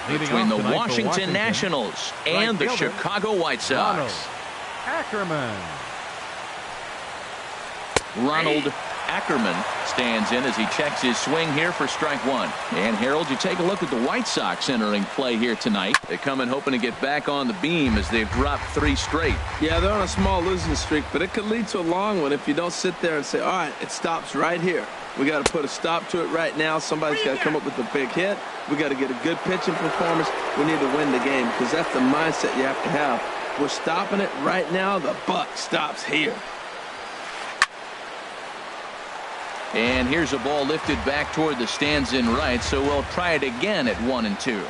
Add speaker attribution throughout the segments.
Speaker 1: between the Washington Nationals and the Chicago White Sox. Ronald Ackerman stands in as he checks his swing here for strike one. And Harold, you take a look at the White Sox entering play here tonight. They come in hoping to get back on the beam as they've dropped 3 straight.
Speaker 2: Yeah, they're on a small losing streak, but it could lead to a long one if you don't sit there and say, all right, it stops right here. We got to put a stop to it right now. Somebody's got to come up with a big hit. We got to get a good pitching performance. We need to win the game because that's the mindset you have to have. We're stopping it right now. The buck stops here.
Speaker 1: And here's a ball lifted back toward the stands in right, so we'll try it again at 1-2.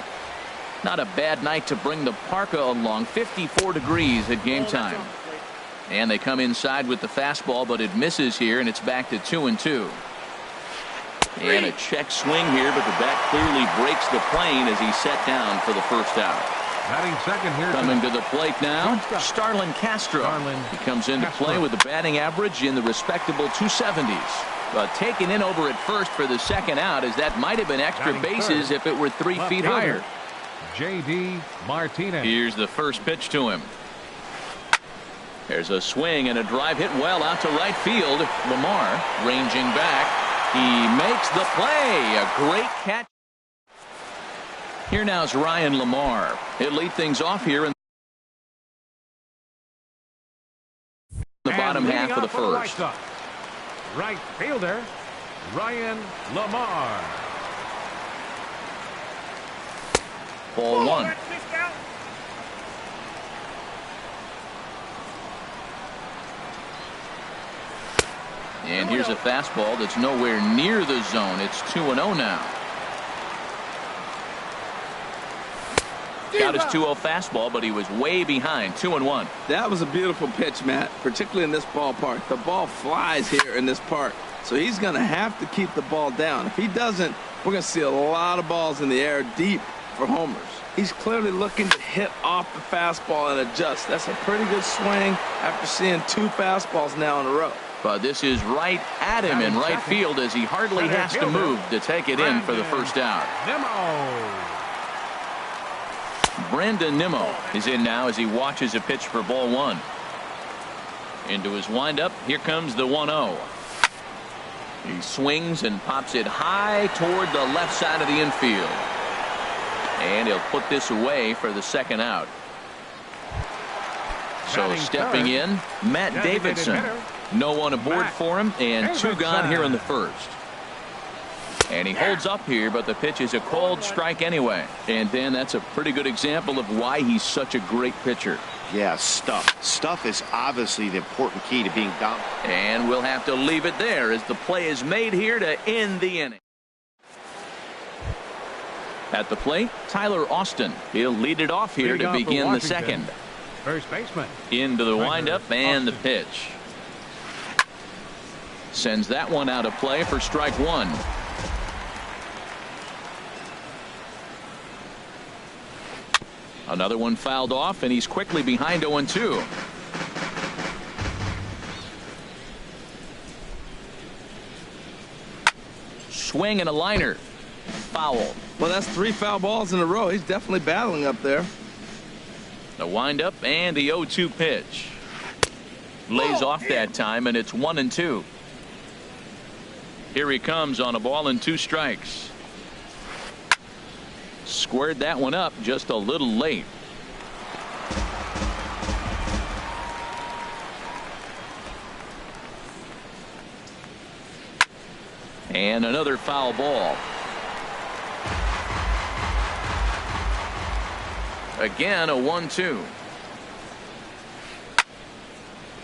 Speaker 1: Not a bad night to bring the parka along. 54 degrees at game time. And they come inside with the fastball, but it misses here, and it's back to 2-2. And a check swing here, but the bat clearly breaks the plane as he's set down for the first out.
Speaker 3: Batting second here.
Speaker 1: Coming to the plate now, Starlin Castro. He comes into play with a batting average in the respectable 270s. But taken in over at first for the second out, as that might have been extra bases if it were 3 feet higher.
Speaker 3: J.D. Martinez.
Speaker 1: Here's the first pitch to him. There's a swing and a drive hit well out to right field. Lamar ranging back. He makes the play. A great catch. Here now is Ryan Lamar. He'll lead things off here in the bottom half of the first.
Speaker 3: Right fielder, Ryan Lamar.
Speaker 1: Ball 1. And here's a fastball that's nowhere near the zone. It's 2-0 now. Got his 2-0 fastball, but he was way behind. 2-1.
Speaker 2: That was a beautiful pitch, Matt, particularly in this ballpark. The ball flies here in this park, so he's going to have to keep the ball down. If he doesn't, we're going to see a lot of balls in the air deep for homers. He's clearly looking to hit off the fastball and adjust. That's a pretty good swing after seeing 2 fastballs now in a row.
Speaker 1: But this is right at him in right field as he hardly has to move to take it in for the first out. Brandon Nimmo is in now as he watches a pitch for ball 1. Into his windup. Here comes the 1-0. He swings and pops it high toward the left side of the infield. And he'll put this away for the second out. So stepping in, Matt Davidson. No one aboard for him, and 2 gone here in the first. And he holds up here, but the pitch is a called strike anyway. And then that's a pretty good example of why he's such a great pitcher.
Speaker 4: Yeah, stuff. Stuff is obviously the important key to being dominant.
Speaker 1: And we'll have to leave it there as the play is made here to end the inning. At the plate, Tyler Austin. He'll lead it off here to begin the second.
Speaker 3: First baseman.
Speaker 1: Into the windup and the pitch. Sends that one out of play for strike 1. Another one fouled off, and he's quickly behind 0-2. Swing and a liner. Foul.
Speaker 2: Well, that's 3 foul balls in a row. He's definitely battling up there.
Speaker 1: The windup and the 0-2 pitch. Lays off that time, and it's 1-2. Here he comes on a ball and 2 strikes. Squared that one up just a little late. And another foul ball. Again, a 1-2.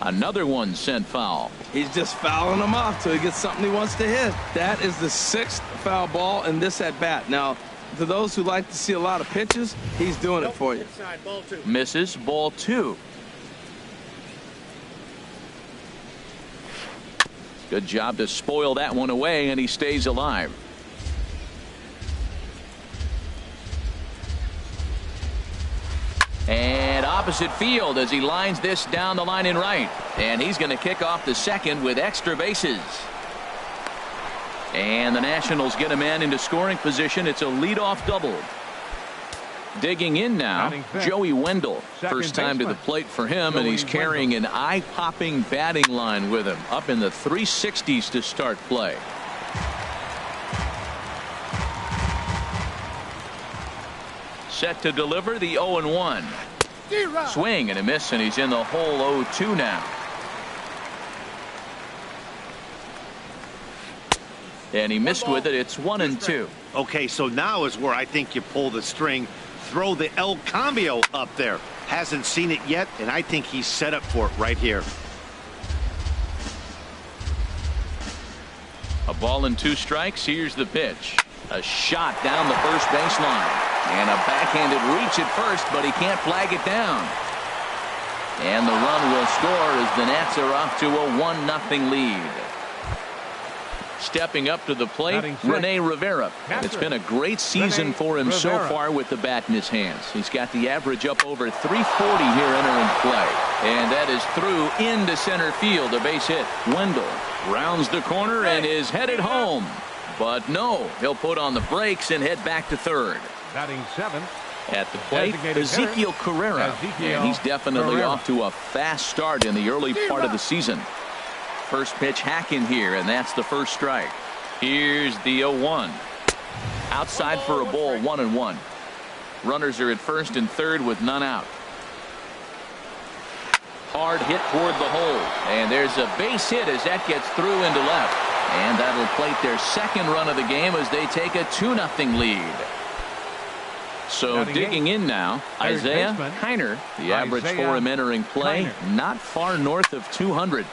Speaker 1: Another one sent foul.
Speaker 2: He's just fouling them off till he gets something he wants to hit. That is the 6th foul ball in this at bat. Now, to those who like to see a lot of pitches, he's doing it for you.
Speaker 1: Misses, ball 2. Good job to spoil that one away, and he stays alive. And opposite field as he lines this down the line in right. And he's going to kick off the second with extra bases. And the Nationals get a man into scoring position. It's a leadoff double. Digging in now,
Speaker 3: Batting fifth.
Speaker 1: Joey Wendell.
Speaker 3: Second
Speaker 1: First time to the
Speaker 3: baseman.
Speaker 1: plate for him, and he's
Speaker 3: Joey
Speaker 1: carrying an eye-popping batting line with him. Up in the 360s to start play. Set to deliver the 0-1. Swing and a miss, and he's in the hole 0-2 now. And he missed with it. It's 1-2.
Speaker 4: Okay, so now is where I think you pull the string. Throw the El Cambio up there. Hasn't seen it yet, and I think he's set up for it right here.
Speaker 1: A ball and 2 strikes. Here's the pitch. A shot down the first baseline. And a backhanded reach at first, but he can't flag it down. And the run will score as the Nats are off to a 1-0 lead. Stepping up to the plate, Rene Rivera. It's been a great season for him so far with the bat in his hands. He's got the average up over 340 here entering play. And that is through into center field. A base hit. Wendell rounds the corner and is headed home. But no, he'll put on the brakes and head back to third.
Speaker 3: Batting seventh.
Speaker 1: At the plate, Ezekiel Carrera. And he's definitely off to a fast start in the early part of the season. First pitch hacking here, and that's the first strike. Here's the 0-1. Outside for a ball, 1-1. Runners are at first and third with none out. Hard hit toward the hole, and there's a base hit as that gets through into left. And that'll plate their second run of the game as they take a 2-0 lead. So digging in now, Isaiah Heiner. The average for him entering play, not far north of 200.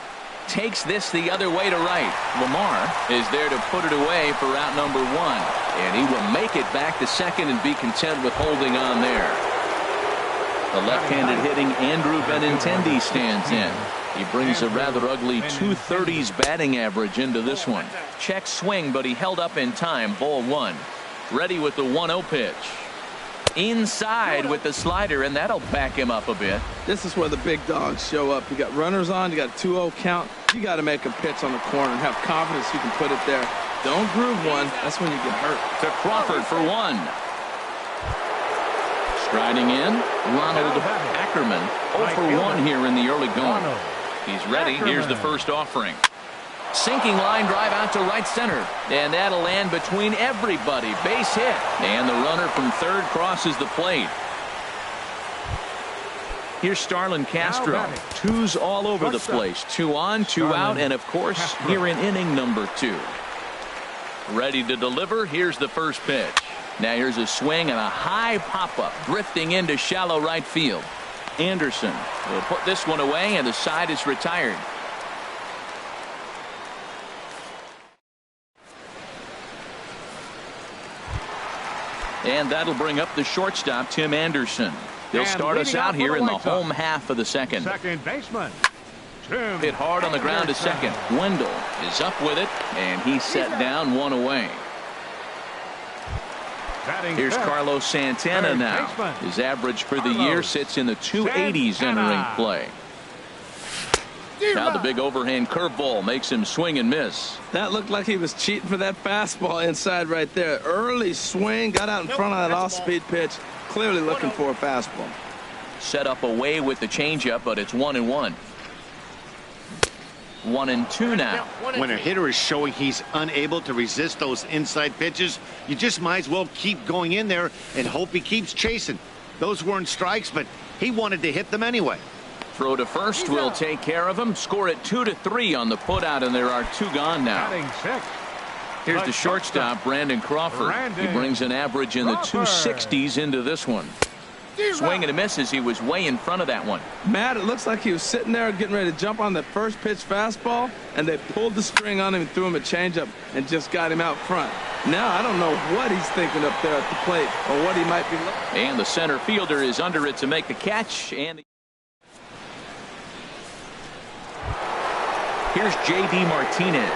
Speaker 1: Takes this the other way to right. Lamar is there to put it away for out number 1. And he will make it back to second and be content with holding on there. The left-handed hitting Andrew Benintendi stands in. He brings a rather ugly 230s batting average into this one. Check swing, but he held up in time. Ball 1. Ready with the 1-0 pitch. Inside with the slider, and that'll back him up a bit.
Speaker 2: This is where the big dogs show up. You got runners on, you got a 2-0 count. You got to make a pitch on the corner and have confidence you can put it there. Don't groove one. That's when you get hurt.
Speaker 1: To Crawford for 1. Striding in, Ronald Ackerman. 0 for 1 here in the early going. He's ready. Here's the first offering. Sinking line drive out to right center, and that'll land between everybody. Base hit, and the runner from third crosses the plate. Here's Starlin Castro. 2s all over the place. 2 on, 2 out, and of course here in inning number 2. Ready to deliver. Here's the first pitch. Now here's a swing and a high pop-up drifting into shallow right field. Anderson will put this one away, and the side is retired. And that'll bring up the shortstop, Tim Anderson. He'll start us out here in the home half of the second.
Speaker 3: Second baseman, Tim
Speaker 1: Hit hard on the ground to second. Wendell is up with it, and he's set down 1 away. Here's Carlos Santana now. His average for the year sits in the 280s entering play. Now the big overhand curveball makes him swing and miss.
Speaker 2: That looked like he was cheating for that fastball inside right there. Early swing, got out in front of that off-speed pitch. Clearly looking for a fastball.
Speaker 1: Set up away with the changeup, but it's 1-1. 1-2 now.
Speaker 4: When a hitter is showing he's unable to resist those inside pitches, you just might as well keep going in there and hope he keeps chasing. Those weren't strikes, but he wanted to hit them anyway.
Speaker 1: Throw to first will take care of him. Score it 2-3 on the putout, and there are 2 gone now. Here's the shortstop, Brandon Crawford. He brings an average in the 260s into this one. Swing and a miss as he was way in front of that one.
Speaker 2: Matt, it looks like he was sitting there getting ready to jump on the first pitch fastball, and they pulled the string on him and threw him a changeup and just got him out front. Now I don't know what he's thinking up there at the plate or what he might be looking.
Speaker 1: And the center fielder is under it to make the catch. And here's J.D. Martinez.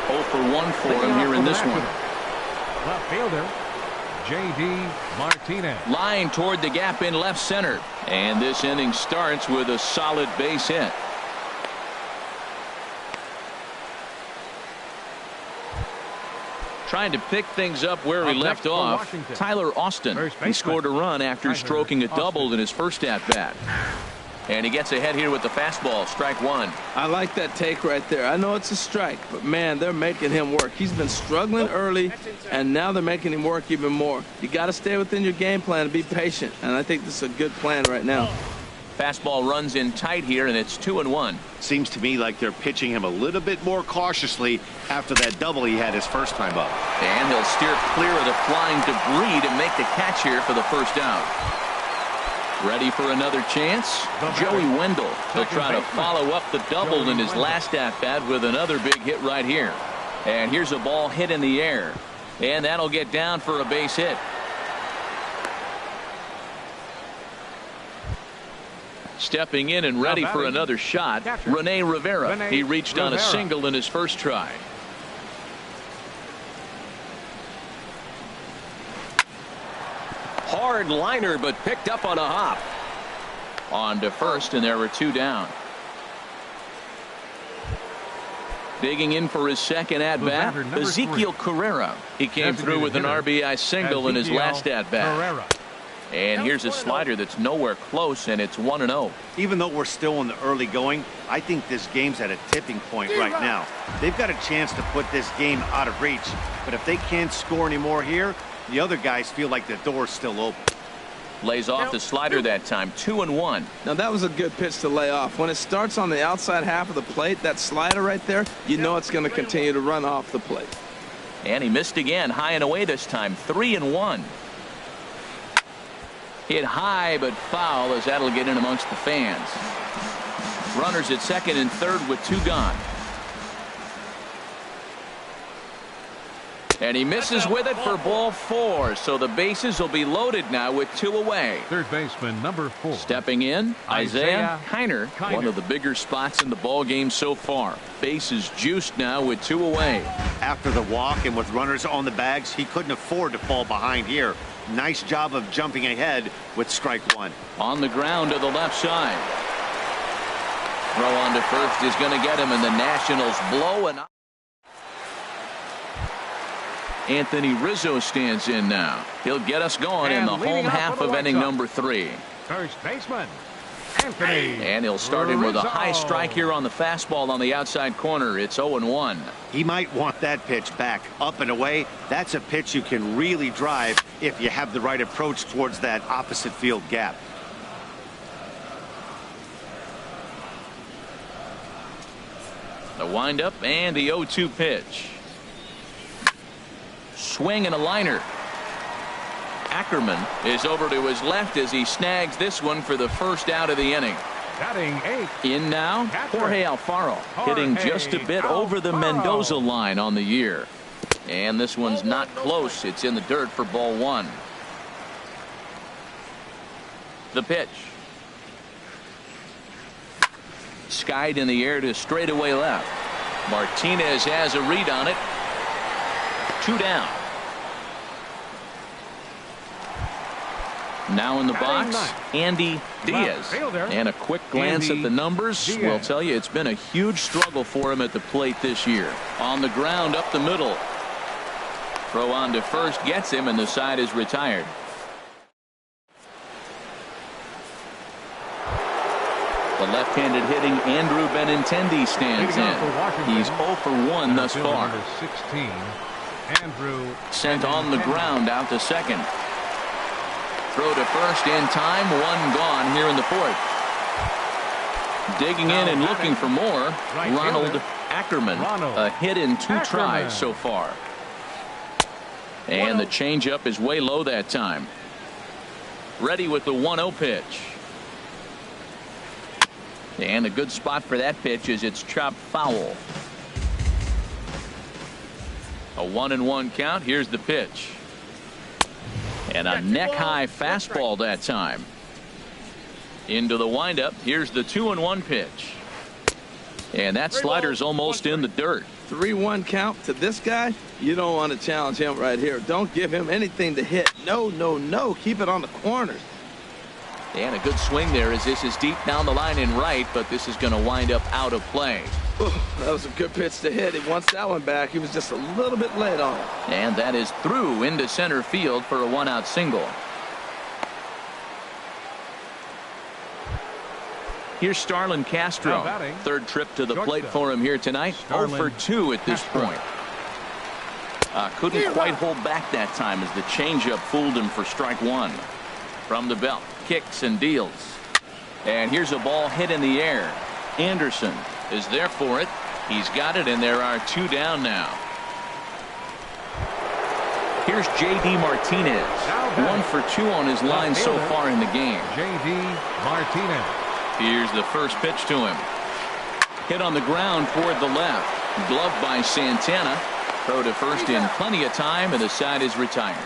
Speaker 1: 0 for 1 for him here in this one.
Speaker 3: Left fielder, J.D. Martinez.
Speaker 1: Line toward the gap in left center. And this inning starts with a solid base hit. Trying to pick things up where he left off. Tyler Austin. He scored a run after stroking a double in his first at-bat. And he gets ahead here with the fastball. Strike one.
Speaker 2: I like that take right there. I know it's a strike, but man, they're making him work. He's been struggling early, and now they're making him work even more. You got to stay within your game plan and be patient, and I think this is a good plan right now.
Speaker 1: Fastball runs in tight here, and it's 2-1.
Speaker 4: Seems to me like they're pitching him a little bit more cautiously after that double he had his first time up.
Speaker 1: And he'll steer clear of the flying debris to make the catch here for the first out. Ready for another chance? Joey Wendell. He'll try to follow up the double in his last at-bat with another big hit right here. And here's a ball hit in the air. And that'll get down for a base hit. Stepping in and ready for another shot, Rene Rivera. He reached on a single in his first try.
Speaker 5: Hard liner, but picked up on a hop.
Speaker 1: On to first, and there were two down. Digging in for his second at-bat, Ezekiel Carrera. He came through with an RBI single in his last at-bat. And here's a slider that's nowhere close, and it's 1-0.
Speaker 4: Even though we're still in the early going, I think this game's at a tipping point right now. They've got a chance to put this game out of reach, but if they can't score any more here, the other guys feel like the door's still open.
Speaker 1: Lays off the slider that time, 2-1.
Speaker 2: Now that was a good pitch to lay off. When it starts on the outside half of the plate, that slider right there, you know it's going to continue to run off the plate.
Speaker 1: And he missed again, high and away this time, 3-1. Hit high but foul, as that'll get in amongst the fans. Runners at second and third with two gone. And he misses with it for ball four, so the bases will be loaded now with two away.
Speaker 3: Third baseman number 4.
Speaker 1: Stepping in, Isaiah Kiner, one of the bigger spots in the ball game so far. Bases juiced now with two away.
Speaker 4: After the walk and with runners on the bags, he couldn't afford to fall behind here. Nice job of jumping ahead with strike one.
Speaker 1: On the ground to the left side. Throw on to first is going to get him, and the Nationals blow an. Anthony Rizzo stands in now. He'll get us going in the home half of inning number 3.
Speaker 3: First baseman, Anthony.
Speaker 1: And he'll start in with a high strike here on the fastball on the outside corner. It's 0-1.
Speaker 4: He might want that pitch back up and away. That's a pitch you can really drive if you have the right approach towards that opposite field gap.
Speaker 1: The windup and the 0-2 pitch. Swing and a liner. Ackerman is over to his left as he snags this one for the first out of the inning.
Speaker 3: Batting 8.
Speaker 1: In now, Jorge Alfaro, hitting just a bit over the Mendoza line on the year. And this one's not close. It's in the dirt for ball one. The pitch. Skied in the air to straightaway left. Martinez has a read on it. 2 down. Now in the box, Andy Diaz. And a quick glance at the numbers will tell you it's been a huge struggle for him at the plate this year. On the ground up the middle. Throw on to first gets him, and the side is retired. The left-handed hitting Andrew Benintendi stands in. He's 0 for 1 thus far.
Speaker 3: 16. Andrew
Speaker 1: sent on the ground out to second. Throw to first in time. One gone here in the fourth. Digging in and looking for more. Ronald Ackerman. A hit in 2 tries so far. And the changeup is way low that time. Ready with the 1-0 pitch. And a good spot for that pitch is it's chopped foul. A 1-1 count. Here's the pitch. And a neck-high fastball that time. Into the windup. Here's the 2-1 pitch. And that slider's almost in the dirt.
Speaker 2: 3-1 count to this guy. You don't want to challenge him right here. Don't give him anything to hit. No, no, no. Keep it on the corners.
Speaker 1: And a good swing there as this is deep down the line in right, but this is going to wind up out of play.
Speaker 2: That was a good pitch to hit. He wants that one back. He was just a little bit late on it.
Speaker 1: And that is through into center field for a one-out single. Here's Starlin Castro. Third trip to the plate for him here tonight. 0 for 2 at this point. Couldn't quite hold back that time as the changeup fooled him for strike one. From the belt, kicks and deals. And here's a ball hit in the air. Anderson is there for it. He's got it, and there are 2 down now. Here's J.D. Martinez. 1 for 2 on his line so far in the game.
Speaker 3: J.D. Martinez.
Speaker 1: Here's the first pitch to him. Hit on the ground toward the left. Gloved by Santana. Throw to first in plenty of time, and the side is retired.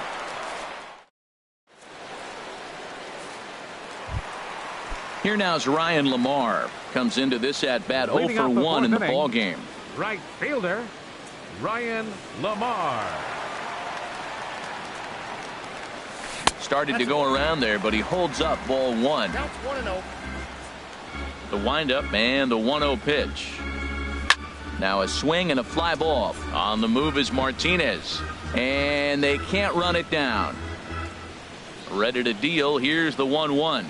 Speaker 1: Here now is Ryan Lamar. Comes into this at bat 0 for 1 in the ball game.
Speaker 3: Right fielder, Ryan Lamar.
Speaker 1: Started to go around there, but he holds up ball 1. The windup and the 1-0 pitch. Now a swing and a fly ball. On the move is Martinez. And they can't run it down. Ready to deal. Here's the 1-1.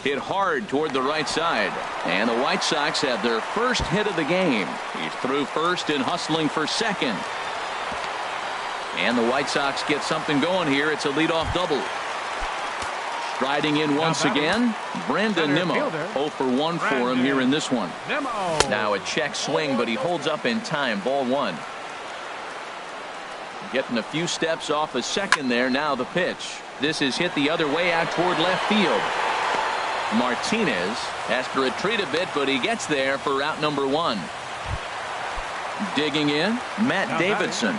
Speaker 1: Hit hard toward the right side. And the White Sox have their first hit of the game. He's through first and hustling for second. And the White Sox get something going here. It's a leadoff double. Striding in once again, Brandon Nimmo. 0 for 1 for him here in this one. Now a check swing, but he holds up in time. Ball 1. Getting a few steps off a second there. Now the pitch. This is hit the other way out toward left field. Martinez has to retreat a bit, but he gets there for out number 1. Digging in, Matt Davidson.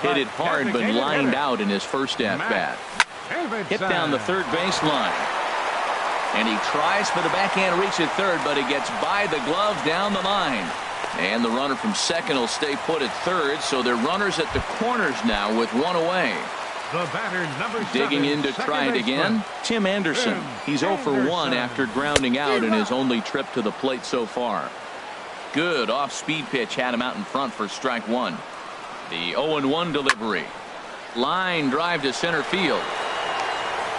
Speaker 1: Hit it hard, but lined out in his first at-bat. Hit down the third baseline. And he tries for the backhand reach at third, but he gets by the glove down the line. And the runner from second will stay put at third, so they're runners at the corners now with 1 away.
Speaker 3: The batter, number 7,
Speaker 1: digging in to try it again, Tim Anderson. He's 0 for 1 after grounding out in his only trip to the plate so far. Good off-speed pitch had him out in front for strike 1. The 0-1 delivery. Line drive to center field.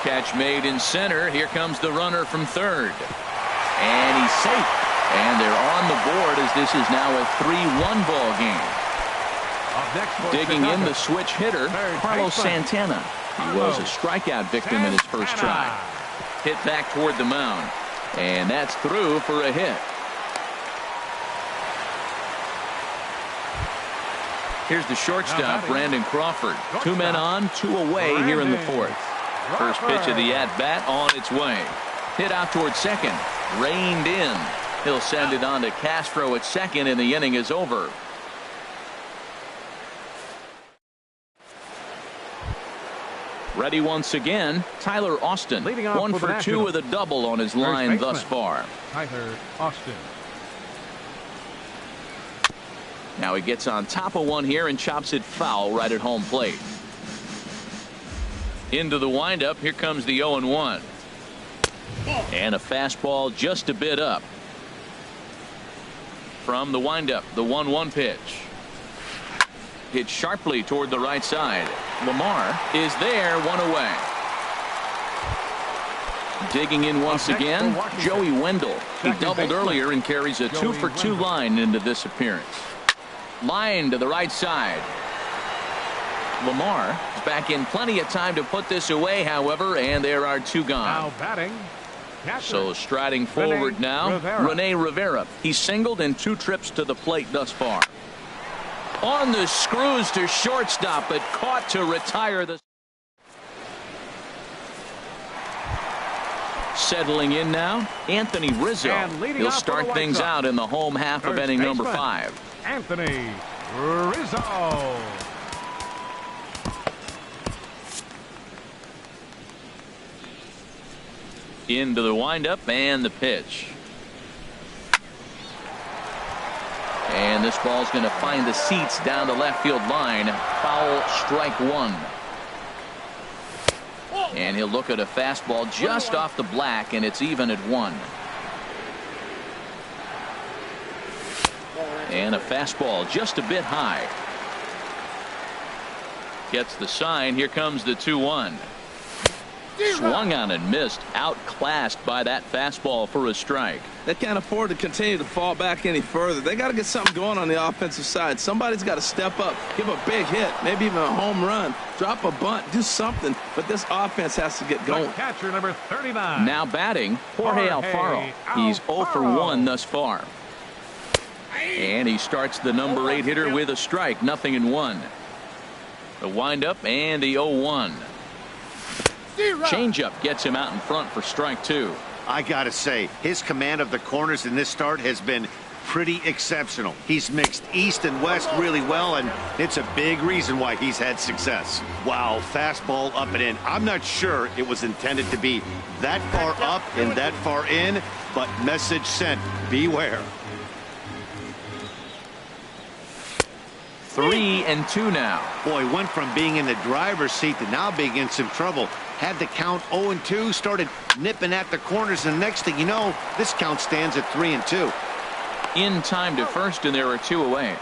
Speaker 1: Catch made in center. Here comes the runner from third. And he's safe. And they're on the board as this is now a 3-1 ball game. Digging in the switch hitter, Carlos Santana. He was a strikeout victim in his first try. Hit back toward the mound. And that's through for a hit. Here's the shortstop, Brandon Crawford. 2 men on, 2 away here in the 4th. First pitch of the at-bat on its way. Hit out toward second. Reined in. He'll send it on to Castro at second, and the inning is over. Ready once again, Tyler Austin. 1 for 2 with a double on his line thus far.
Speaker 3: Tyler Austin.
Speaker 1: Now he gets on top of one here and chops it foul right at home plate. Into the windup. Here comes the 0-1. And a fastball just a bit up. From the windup, the 1-1 pitch. Hit sharply toward the right side. Lamar is there, 1 away. Digging in once again, Joey Wendell. He doubled earlier and carries a 2 for 2 line into this appearance. Line to the right side. Lamar is back in plenty of time to put this away, however, and there are 2 gone.
Speaker 3: Now batting.
Speaker 1: So striding forward now, Rene Rivera. He's singled in 2 trips to the plate thus far. On the screws to shortstop, but caught to retire the. Settling in now, Anthony Rizzo. He'll start things out in the home half of inning number 5.
Speaker 3: Anthony Rizzo.
Speaker 1: Into the windup and the pitch. And this ball's going to find the seats down the left field line. Foul, strike 1. And he'll look at a fastball just off the black, and it's even at 1. And a fastball just a bit high. Gets the sign. Here comes the 2-1. Swung on and missed. Outclassed by that fastball for a strike.
Speaker 2: They can't afford to continue to fall back any further. They got to get something going on the offensive side. Somebody's got to step up, give a big hit, maybe even a home run, drop a bunt, do something. But this offense has to get going.
Speaker 3: The catcher, number 39.
Speaker 1: Now batting, Jorge Alfaro. He's 0 for 1 thus far. And he starts the number 8 hitter with a strike. 0-1. The windup and the 0-1. Changeup gets him out in front for strike 2.
Speaker 4: I gotta say, his command of the corners in this start has been pretty exceptional. He's mixed east and west really well, and it's a big reason why he's had success. Wow, fastball up and in. I'm not sure it was intended to be that far up and that far in, but message sent, beware.
Speaker 1: 3-2 now.
Speaker 4: Boy, went from being in the driver's seat to now being in some trouble. Had the count 0-2, started nipping at the corners, and next thing you know, this count stands at 3-2.
Speaker 1: In time to first, and there are 2 away.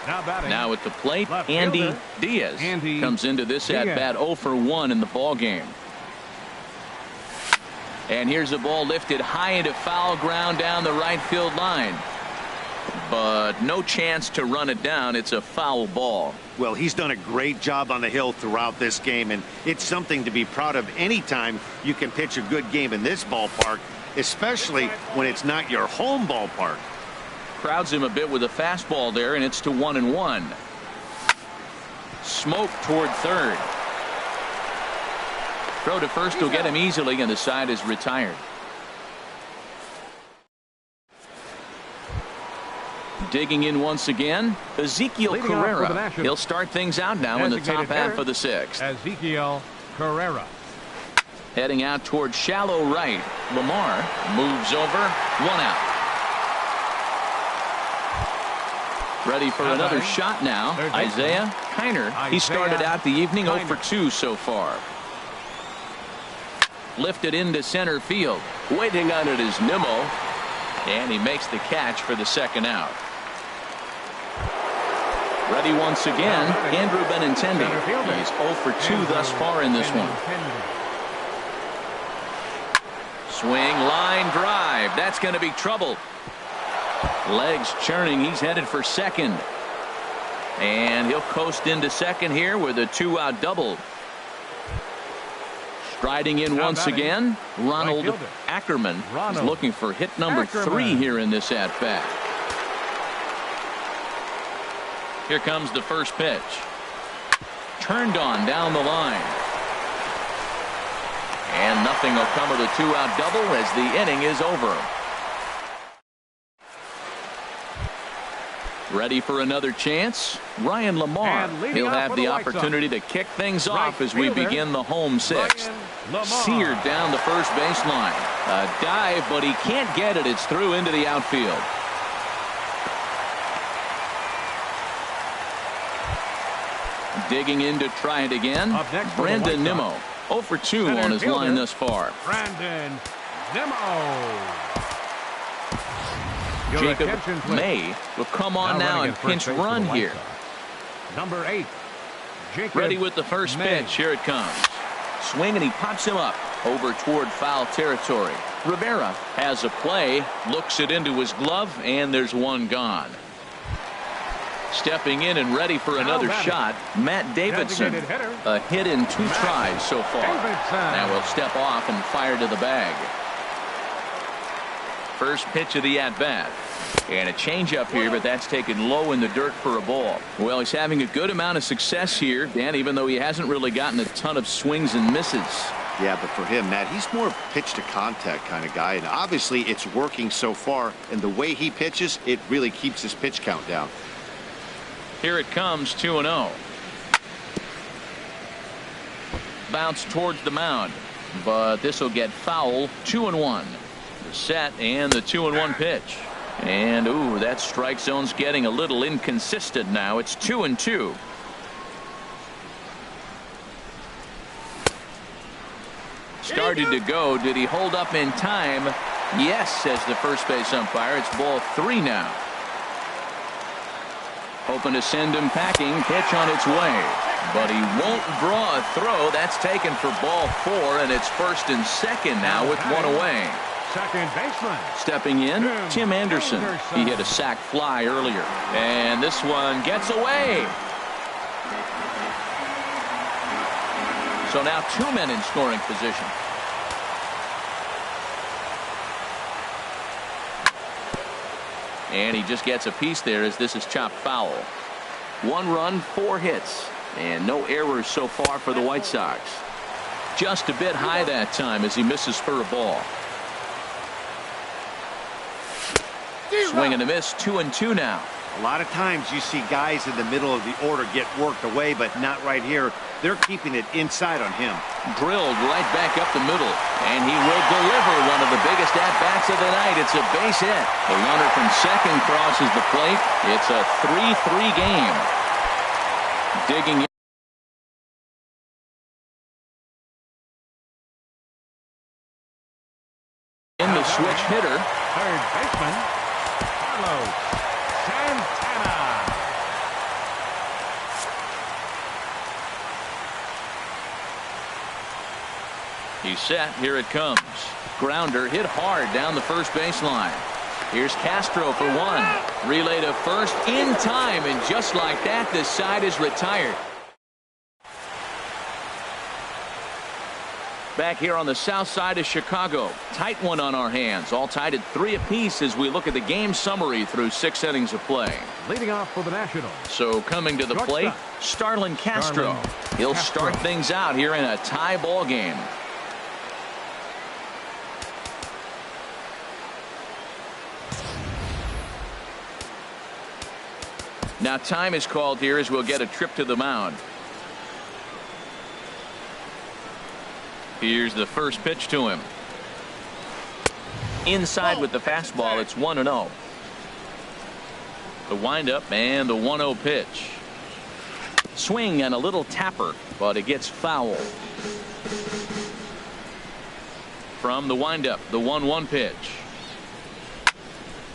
Speaker 3: Now batting.
Speaker 1: Now at the plate,
Speaker 3: Left
Speaker 1: Andy
Speaker 3: fielder,
Speaker 1: Diaz
Speaker 3: Andy
Speaker 1: comes into this
Speaker 3: Diaz.
Speaker 1: at-bat 0 for 1 in the ball game. And here's a ball lifted high into foul ground down the right field line. But no chance to run it down. It's a foul ball.
Speaker 4: Well, he's done a great job on the hill throughout this game, and it's something to be proud of anytime you can pitch a good game in this ballpark, especially when it's not your home ballpark.
Speaker 1: Crowds him a bit with a fastball there, and it's to 1-1. Smoke toward third. Throw to first will get him easily, and the side is retired. Digging in once again, Ezekiel
Speaker 3: Leading off for the
Speaker 1: Carrera.
Speaker 3: Nationals.
Speaker 1: He'll start things out now in the top
Speaker 3: Designated
Speaker 1: half
Speaker 3: hitter,
Speaker 1: of the 6th.
Speaker 3: Ezekiel Carrera.
Speaker 1: Heading out toward shallow right. Lamar moves over. 1 out. Ready for
Speaker 3: Now
Speaker 1: another
Speaker 3: batting.
Speaker 1: shot now.
Speaker 3: Third baseman.
Speaker 1: Isaiah Kiner. He started out the evening 0 for 2 so far. Lifted into center field.
Speaker 5: Waiting on it is Nimmo.
Speaker 1: And he makes the catch for the 2nd out. Ready once again, Andrew Benintendi. He's 0 for 2 thus far in this one. Swing, line drive. That's going to be trouble. Legs churning. He's headed for second. And he'll coast into second here with a 2-out double. Striding in
Speaker 3: Now
Speaker 1: once
Speaker 3: batting,
Speaker 1: again, Ronald
Speaker 3: right fielder.
Speaker 1: Ackerman is
Speaker 3: Ronald
Speaker 1: looking for hit number
Speaker 3: Ackerman.
Speaker 1: 3 here in this at-bat. Here comes the first pitch. Turned on down the line. And nothing will come of the 2-out double as the inning is over. Ready for another chance? Ryan Lamar.
Speaker 3: And leading
Speaker 1: He'll
Speaker 3: off
Speaker 1: have
Speaker 3: for
Speaker 1: the
Speaker 3: the White
Speaker 1: opportunity to kick things
Speaker 3: Right
Speaker 1: off as we
Speaker 3: fielder,
Speaker 1: begin the home 6th.
Speaker 3: Ryan Lamar.
Speaker 1: Seared down the first baseline. A dive, but he can't get it. It's through into the outfield. Digging in to try it again.
Speaker 3: Up next for the
Speaker 1: Brandon
Speaker 3: White
Speaker 1: Nimmo.
Speaker 3: Sox.
Speaker 1: 0 for 2
Speaker 3: Center
Speaker 1: on his
Speaker 3: fielder,
Speaker 1: line thus far.
Speaker 3: Brandon Nimmo. Your
Speaker 1: Jacob
Speaker 3: attention, please.
Speaker 1: May will come on now
Speaker 3: running
Speaker 1: and
Speaker 3: at first
Speaker 1: pinch
Speaker 3: base for the
Speaker 1: run
Speaker 3: White
Speaker 1: here.
Speaker 3: Sox. Number 8, Jacob
Speaker 1: Ready with the first
Speaker 3: May.
Speaker 1: pitch. Here it comes. Swing, and he pops him up over toward foul territory. Rivera has a play, looks it into his glove, and there's one gone. Stepping in and ready for another
Speaker 3: batting.
Speaker 1: shot, Matt Davidson.
Speaker 3: Designated hitter.
Speaker 1: A hit in 2 tries so far.
Speaker 3: Davidson.
Speaker 1: Now he'll step off and fire to the bag. First pitch of the at-bat. And a changeup here, but that's taken low in the dirt for a ball. Well, he's having a good amount of success here, Dan, even though he hasn't really gotten a ton of swings and misses.
Speaker 4: Yeah, but for him, Matt, he's more pitch to contact kind of guy, and obviously it's working so far, and the way he pitches, it really keeps his pitch count down.
Speaker 1: Here it comes, 2-0. Bounce towards the mound, but this will get foul. 2-1. The set and the 2-1 pitch. And ooh, that strike zone's getting a little inconsistent now. It's 2-2. Started to go. Did he hold up in time? Yes, says the first base umpire. It's ball 3 now. Hoping to send him packing. Pitch on its way. But he won't draw a throw. That's taken for ball 4, and it's first and second now with 1 away.
Speaker 3: Second baseman.
Speaker 1: Stepping in, Tim Anderson. He hit a sac fly earlier. And this one gets away. So now 2 men in scoring position. And he just gets a piece there as this is chopped foul. 1 run, 4 hits, and no errors so far for the White Sox. Just a bit high that time as he misses for a ball. Swing and a miss, 2-2 now.
Speaker 4: A lot of times you see guys in the middle of the order get worked away, but not right here. They're keeping it inside on him.
Speaker 1: Drilled right back up the middle, and he will deliver one of the biggest at-bats of the night. It's a base hit. The runner from second crosses the plate. It's a 3-3 game. Digging in the switch hitter.
Speaker 3: Third baseman, Carlos Santana.
Speaker 1: He's set. Here it comes. Grounder hit hard down the first baseline. Here's Castro for 1. Relay to first in time, and just like that, this side is retired. Back here on the south side of Chicago. Tight one on our hands. All tied at 3 apiece as we look at the game summary through 6 innings of play.
Speaker 3: Leading off for the Nationals.
Speaker 1: So coming to the plate, Starlin Castro. He'll start things out here in a tie ball game. Now time is called here as we'll get a trip to the mound. Here's the first pitch to him. Inside with the fastball. It's 1-0. The windup and the 1-0 pitch. Swing and a little tapper, but it gets foul. From the windup, the 1-1 pitch.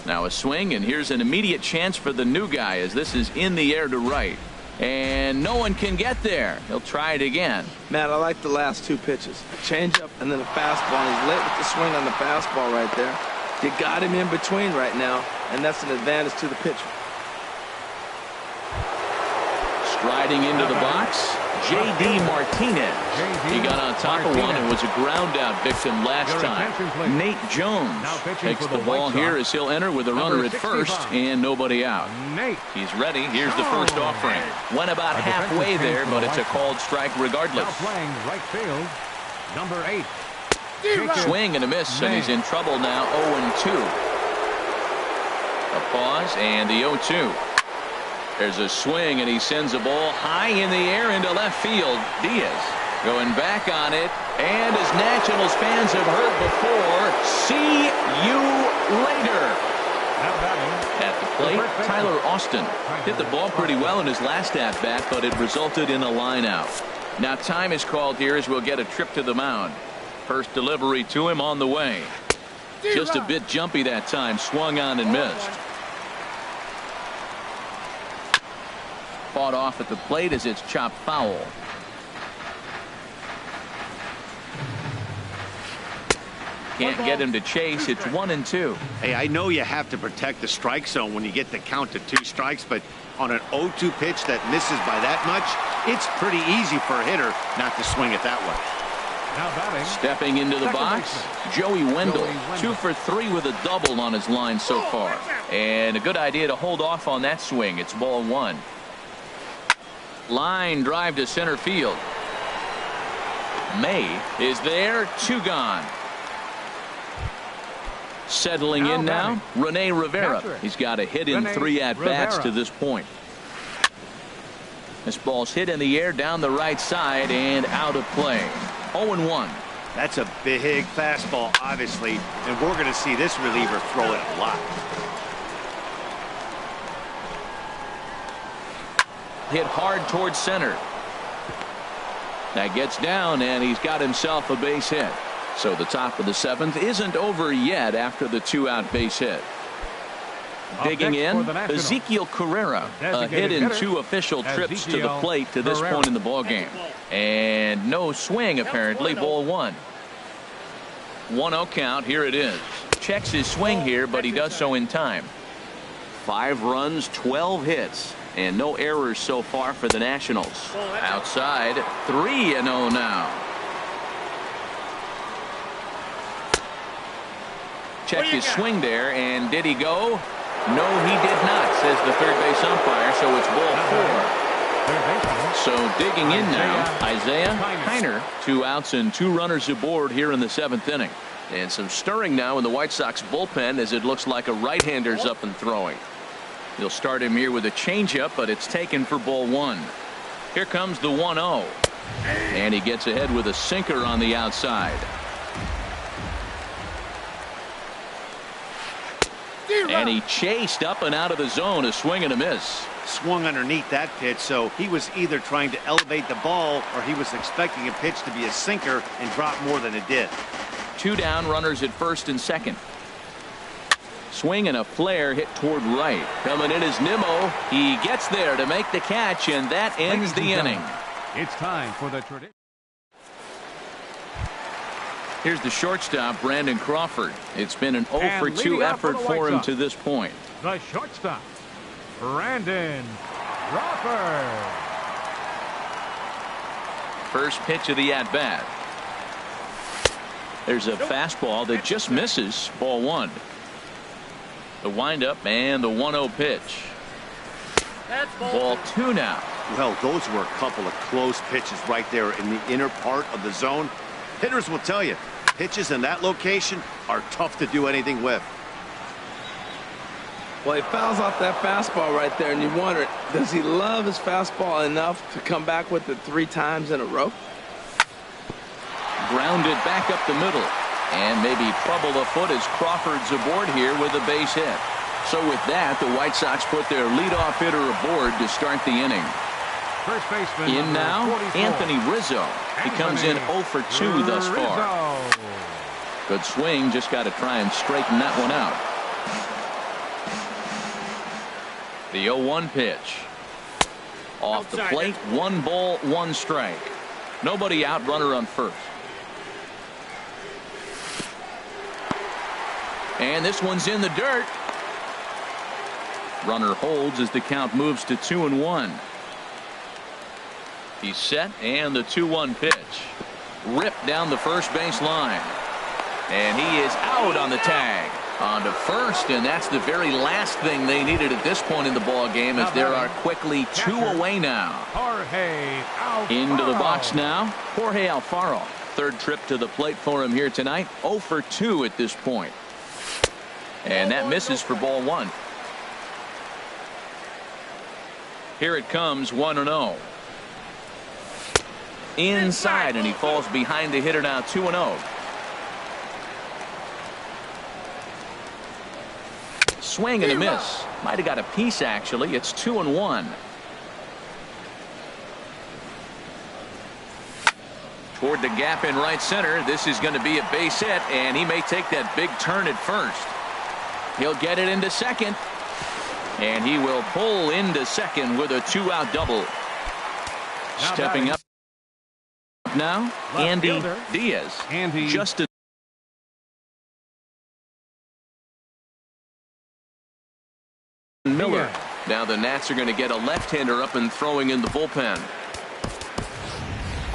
Speaker 1: Now a swing, and here's an immediate chance for the new guy as this is in the air to right. And no one can get there. He'll try it again.
Speaker 2: Matt, I like the last 2 pitches. A changeup and then a fastball. And he's late with the swing on the fastball right there. You got him in between right now, and that's an advantage to the pitcher.
Speaker 1: Striding into the box, J.D. Martinez. He got on top of one and was a ground out victim last time. Nate Jones takes the ball here as he'll enter with a runner at first and nobody out. He's ready. Here's the first offering. Went about halfway there, but it's a called strike regardless.
Speaker 3: Now playing right field, number 8.
Speaker 1: Swing and a miss, and he's in trouble now. 0-2. A pause and the 0-2. There's a swing, and he sends a ball high in the air into left field. Diaz going back on it, and as Nationals fans have heard before, see you later. At the plate, Tyler Austin hit the ball pretty well in his last at-bat, but it resulted in a line out. Now time is called here as we'll get a trip to the mound. First delivery to him on the way. Just a bit jumpy that time, swung on and missed. Fought off at the plate as it's chopped foul. Can't get him to chase. It's 1-2.
Speaker 4: Hey, I know you have to protect the strike zone when you get the count to 2 strikes, but on an 0-2 pitch that misses by that much, it's pretty easy for a hitter not to swing it that way.
Speaker 3: Now batting.
Speaker 1: Stepping into the box, Joey Wendell. 2 for 3 with a double on his line so far. And a good idea to hold off on that swing. It's ball 1. Line drive to center field. May is there. 2 gone. Settling in now, Rene Rivera. He's got a hit in 3 at-bats to this point. This ball's hit in the air down the right side and out of play. 0-1.
Speaker 4: That's a big fastball, obviously, and we're going to see this reliever throw it a lot.
Speaker 1: Hit hard towards center. That gets down, and he's got himself a base hit. So the top of the 7th isn't over yet after the 2-out base hit. Digging in, Ezekiel Carrera, a hit in 2 official trips to the plate to this point in the ballgame. And no swing apparently, ball 1. 1-0 count, here it is. Checks his swing here, but he does so in time. 5 runs, 12 hits, and no errors so far for the Nationals. Outside, 3-0 now. Check his swing there, and did he go? No, he did not, says the third base umpire, so it's ball 4. So digging in now, Isaiah Kiner. 2 outs and 2 runners aboard here in the 7th inning. And some stirring now in the White Sox bullpen as it looks like a right-hander's up and throwing. He'll start him here with a changeup, but it's taken for ball 1. Here comes the 1-0. And he gets ahead with a sinker on the outside. And he chased up and out of the zone, a swing and a miss.
Speaker 4: Swung underneath that pitch, so he was either trying to elevate the ball or he was expecting a pitch to be a sinker and drop more than it did.
Speaker 1: 2 down, runners at first and second. Swing and a flare hit toward right. Coming in is Nimmo. He gets there to make the catch, and that ends the inning.
Speaker 3: It's time for the tradition.
Speaker 1: Here's the shortstop, Brandon Crawford. It's been an 0 for 2 effort for him to this point.
Speaker 3: The shortstop, Brandon Crawford.
Speaker 1: First pitch of the at-bat. There's a fastball that just misses, ball 1. The windup and the 1-0 pitch. Ball 2 now.
Speaker 4: Well, those were a couple of close pitches right there in the inner part of the zone. Hitters will tell you, pitches in that location are tough to do anything with.
Speaker 2: Well, he fouls off that fastball right there, and you wonder, does he love his fastball enough to come back with it 3 times in a row?
Speaker 1: Grounded back up the middle. And maybe trouble afoot as Crawford's aboard here with a base hit. So with that, the White Sox put their leadoff hitter aboard to start the inning.
Speaker 3: First baseman
Speaker 1: in now,
Speaker 3: 44.
Speaker 1: Anthony Rizzo. He comes in 0 for 2 thus far. Good swing, just got to try and straighten that one out. The 0-1 pitch. Off the plate, 1 ball, 1 strike. Nobody out, runner on first. And this one's in the dirt. Runner holds as the count moves to 2-1. He's set, and the 2-1 pitch. Ripped down the first base line. And he is out on the tag. On to first, and that's the very last thing they needed at this point in the ball game, as there are quickly 2 away now.
Speaker 3: Jorge Alfaro.
Speaker 1: Into the box now, Jorge Alfaro. Third trip to the plate for him here tonight. 0 for 2 at this point. And that misses for ball 1. Here it comes, 1-0. Inside, and he falls behind the hitter now, 2-0. Swing and a miss. Might have got a piece, actually. It's 2-1. Toward the gap in right center. This is going to be a base hit, and he may take that big turn at first. He'll get it into second. And he will pull into second with a 2-out double. Stepping up now, Andy Diaz. Justin Miller. Now the Nats are going to get a left-hander up and throwing in the bullpen.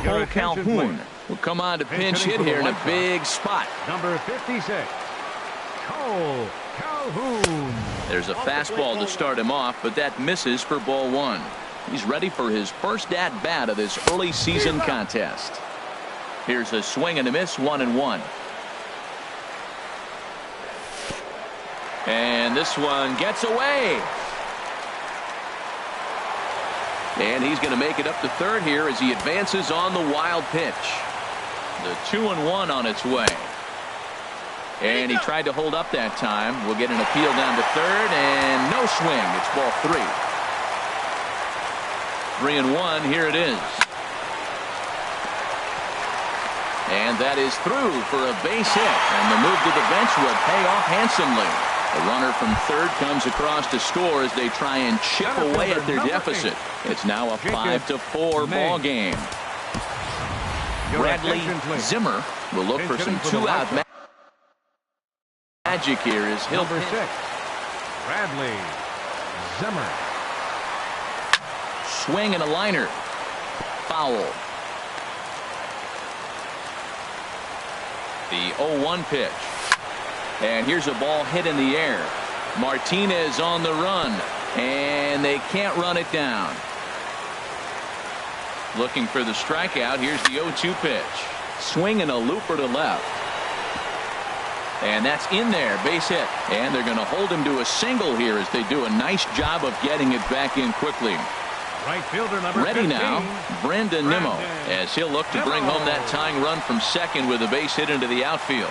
Speaker 1: Cole Calhoun will come on to pinch hit here in a big spot.
Speaker 3: Number 56, Cole Calhoun.
Speaker 1: There's a fastball to start him off, but that misses for ball 1. He's ready for his first at-bat of this early season contest. Here's a swing and a miss, 1-1. And this one gets away. And he's going to make it up to third here as he advances on the wild pitch. The 2-1 on its way. And he tried to hold up that time. We'll get an appeal down to third, and no swing. It's ball 3. 3-1. Here it is. And that is through for a base hit. And the move to the bench will pay off handsomely. The runner from third comes across to score as they try and chip away at their deficit. It's now a 5-4 ball game. Bradley Zimmer will look for some two-out magic here as he'll
Speaker 3: Number 6, Bradley Zimmer.
Speaker 1: Swing and a liner. Foul. The 0-1 pitch. And here's a ball hit in the air. Martinez on the run. And they can't run it down. Looking for the strikeout. Here's the 0-2 pitch. Swing and a looper to left. And that's in there. Base hit. And they're going to hold him to a single here as they do a nice job of getting it back in quickly.
Speaker 3: Right fielder number
Speaker 1: Ready
Speaker 3: 15,
Speaker 1: now, Brandon Nimmo, as he'll look to bring home that tying run from second with a base hit into the outfield.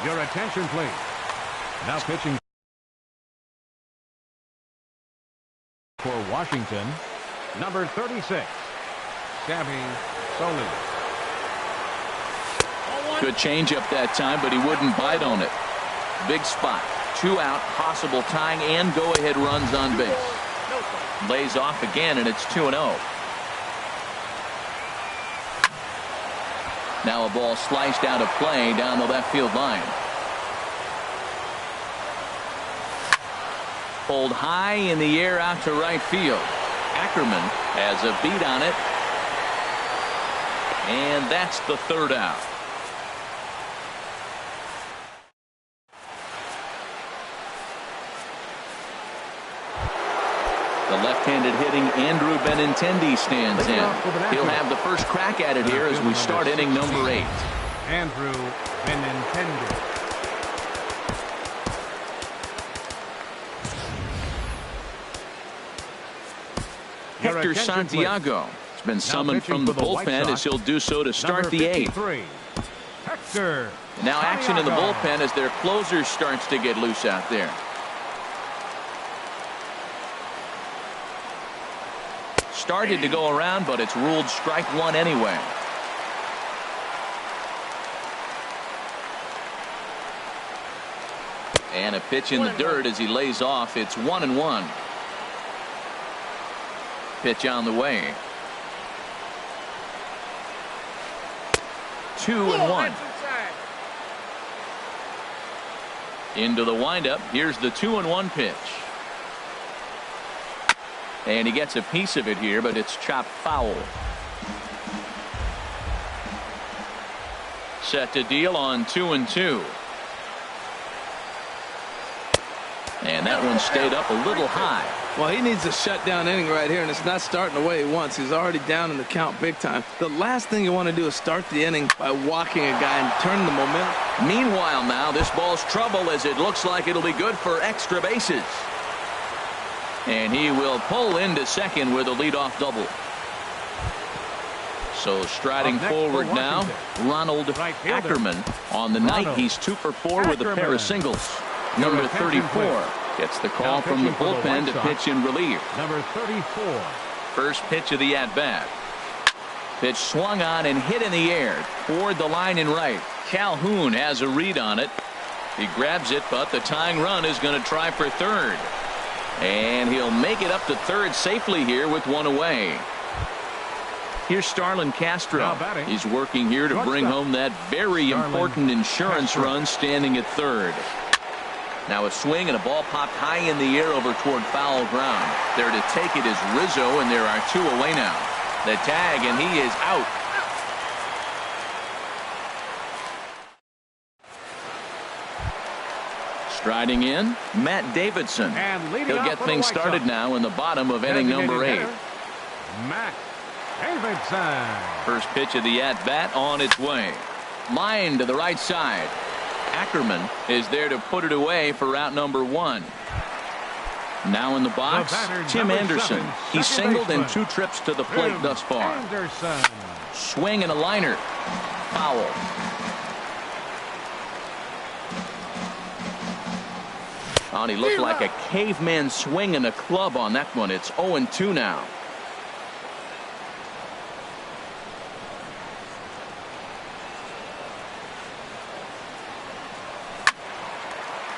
Speaker 3: Your attention, please. Now pitching for Washington, number 36, Sammy Solis.
Speaker 1: Good changeup that time, but he wouldn't bite on it. Big spot. 2 out, possible tying and go-ahead runs on base. Lays off again, and it's 2-0. Now a ball sliced out of play down the left field line. Pulled high in the air out to right field. Ackerman has a beat on it. And that's the 3rd out. The left-handed hitting Andrew Benintendi stands in. He'll have the first crack at it here as we start inning number 8.
Speaker 3: Andrew Benintendi.
Speaker 1: Hector Santiago has been summoned from the bullpen as he'll do so to start the 8th.
Speaker 3: Hector.
Speaker 1: Now action in the bullpen as their closer starts to get loose out there. Started to go around, but it's ruled strike 1 anyway. And a pitch in the dirt as he lays off. It's 1-1. Pitch on the way. 2-1. Into the windup. Here's the 2-1 pitch. And he gets a piece of it here, but it's chopped foul. Set to deal on 2-2. And that one stayed up a little high.
Speaker 2: Well, he needs a shutdown inning right here, and it's not starting the way he wants. He's already down in the count big time. The last thing you want to do is start the inning by walking a guy and turning the momentum.
Speaker 1: Meanwhile, now this ball's trouble as it looks like it'll be good for extra bases. And he will pull into second with a leadoff double. So striding forward now, Ronald Ackerman. On the night, he's 2 for 4 with a pair of singles. Number 34 gets the call from the bullpen to pitch in relief.
Speaker 3: Number 34.
Speaker 1: First pitch of the at-bat. Pitch swung on and hit in the air toward the line and right. Calhoun has a read on it. He grabs it, but the tying run is going to try for third. And he'll make it up to third safely here with 1 away. Here's Starlin Castro. He's working here to bring home that very important insurance run standing at third. Now a swing and a ball popped high in the air over toward foul ground. There to take it is Rizzo, and there are 2 away now. The tag, and he is out. Striding in, Matt Davidson. He'll get things started now in the bottom of inning number 8.
Speaker 3: Matt Davidson.
Speaker 1: First pitch of the at-bat on its way. Line to the right side. Ackerman is there to put it away for route number 1. Now in the box, Tim Anderson. He's singled in 2 trips to the plate thus far. Swing and a liner. Foul. Oh, he looked like a caveman swinging a club on that one. It's 0-2 now.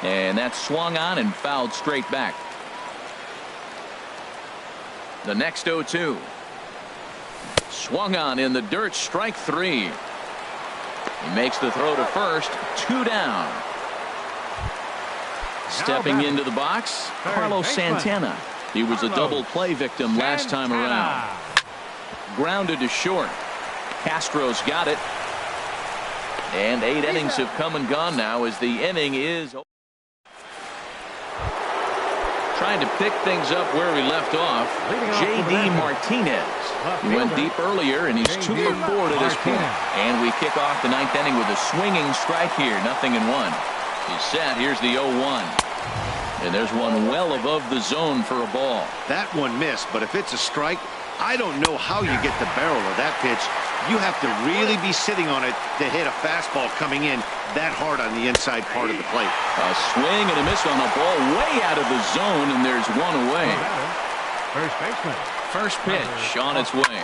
Speaker 1: And that's swung on and fouled straight back. The next 0-2. Swung on in the dirt, strike 3. He makes the throw to first, 2 down. Stepping into the box, Carlos Santana. He was a double play victim last time around. Grounded to short. Castro's got it. And 8 innings have come and gone now as the inning is trying to pick things up where we left off. J.D. Martinez. He went deep earlier, and he's 2 for 4 to this point. And we kick off the 9th inning with a swinging strike here, 0-1. He's set. Here's the 0-1. And there's one well above the zone for a ball.
Speaker 4: That one missed, but if it's a strike, I don't know how you get the barrel of that pitch. You have to really be sitting on it to hit a fastball coming in that hard on the inside part of the plate.
Speaker 1: A swing and a miss on a ball way out of the zone, and there's one away.
Speaker 3: First baseman.
Speaker 1: First pitch on its way.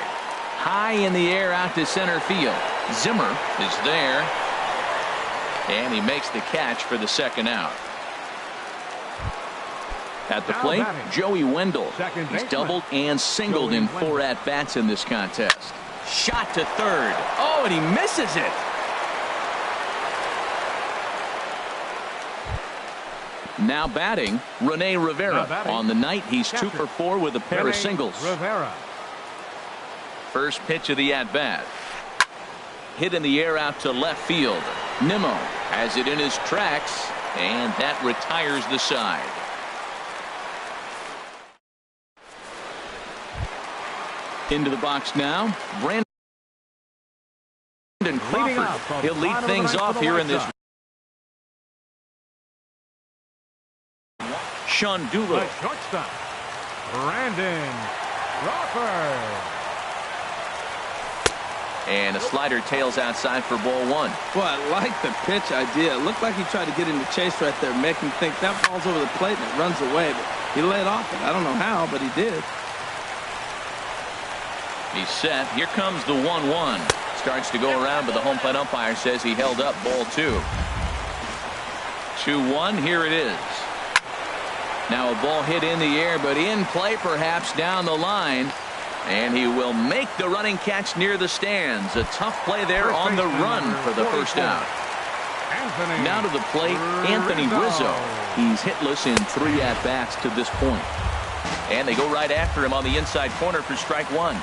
Speaker 1: High in the air out to center field. Zimmer is there. And he makes the catch for the second out. At the plate, Joey Wendell. He's doubled and singled in 4 at-bats in this contest. Shot to third. Oh, and he misses it. Now batting, Rene Rivera. On the night, he's 2 for 4 with a pair of singles. First pitch of the at-bat. Hit in the air out to left field. Nimmo has it in his tracks, and that retires the side. Into the box now, Brandon Crawford. He'll lead things off here in this. Shonduro.
Speaker 3: Shortstop, Brandon Crawford.
Speaker 1: And a slider tails outside for ball 1.
Speaker 2: Well, I like the pitch idea. It looked like he tried to get into chase right there, make him think that ball's over the plate and it runs away. But he laid off it. I don't know how, but he did.
Speaker 1: He's set. Here comes the 1-1. Starts to go around, but the home plate umpire says he held up ball 2. 2-1. Here it is. Now a ball hit in the air, but in play perhaps down the line. And he will make the running catch near the stands. A tough play there on the run for the first out. Now to the plate, Anthony Rizzo. He's hitless in 3 at-bats to this point. And they go right after him on the inside corner for strike 1.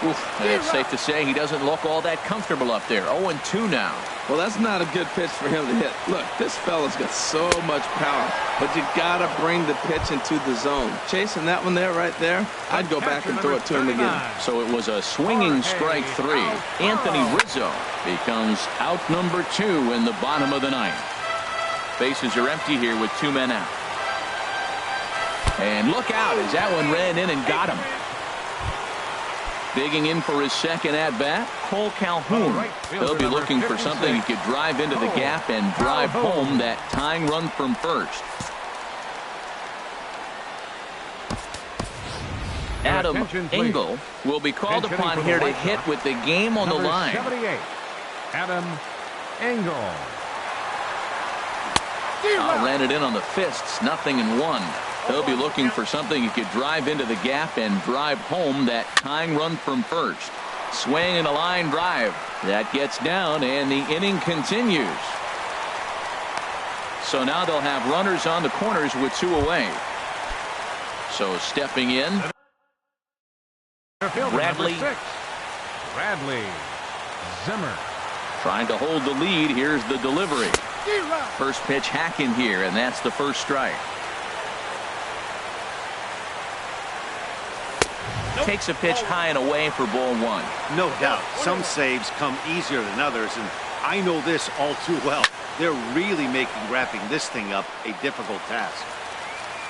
Speaker 1: Oof, and it's safe to say he doesn't look all that comfortable up there. 0-2 now.
Speaker 2: Well, that's not a good pitch for him to hit. Look, this fella's got so much power, but you got to bring the pitch into the zone. Chasing that one there, right there, I'd go back and throw it to him again.
Speaker 1: So it was a swinging strike 3. Anthony Rizzo becomes out number 2 in the bottom of the 9th. Bases are empty here with 2 men out. And look out as that one ran in and got him. Digging in for his second at-bat, Cole Calhoun. He'll be looking for something he could drive into the gap and drive home that tying run from first. Adam Engel will be called upon here to hit with the game on the line.
Speaker 3: 78, Adam Engel.
Speaker 1: Ran it in on the fists, 0-1. He'll be looking for something he could drive into the gap and drive home that tying run from first. Swing and a line drive. That gets down, and the inning continues. So now they'll have runners on the corners with 2 away. So stepping in, Bradley
Speaker 3: Zimmer.
Speaker 1: trying to hold the lead. Here's the delivery. First pitch hacking here, and that's the first strike. Takes a pitch high and away for ball 1.
Speaker 4: No doubt. Some saves come easier than others, and I know this all too well. They're really making wrapping this thing up a difficult task.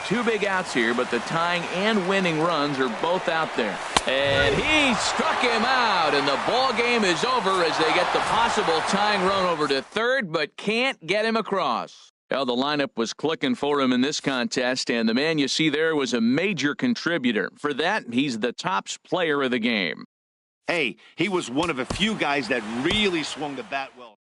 Speaker 1: 2 big outs here, but the tying and winning runs are both out there. And he struck him out, and the ball game is over as they get the possible tying run over to third, but can't get him across. Well, the lineup was clicking for him in this contest, and the man you see there was a major contributor. For that, he's the top player of the game.
Speaker 4: Hey, he was one of a few guys that really swung the bat well.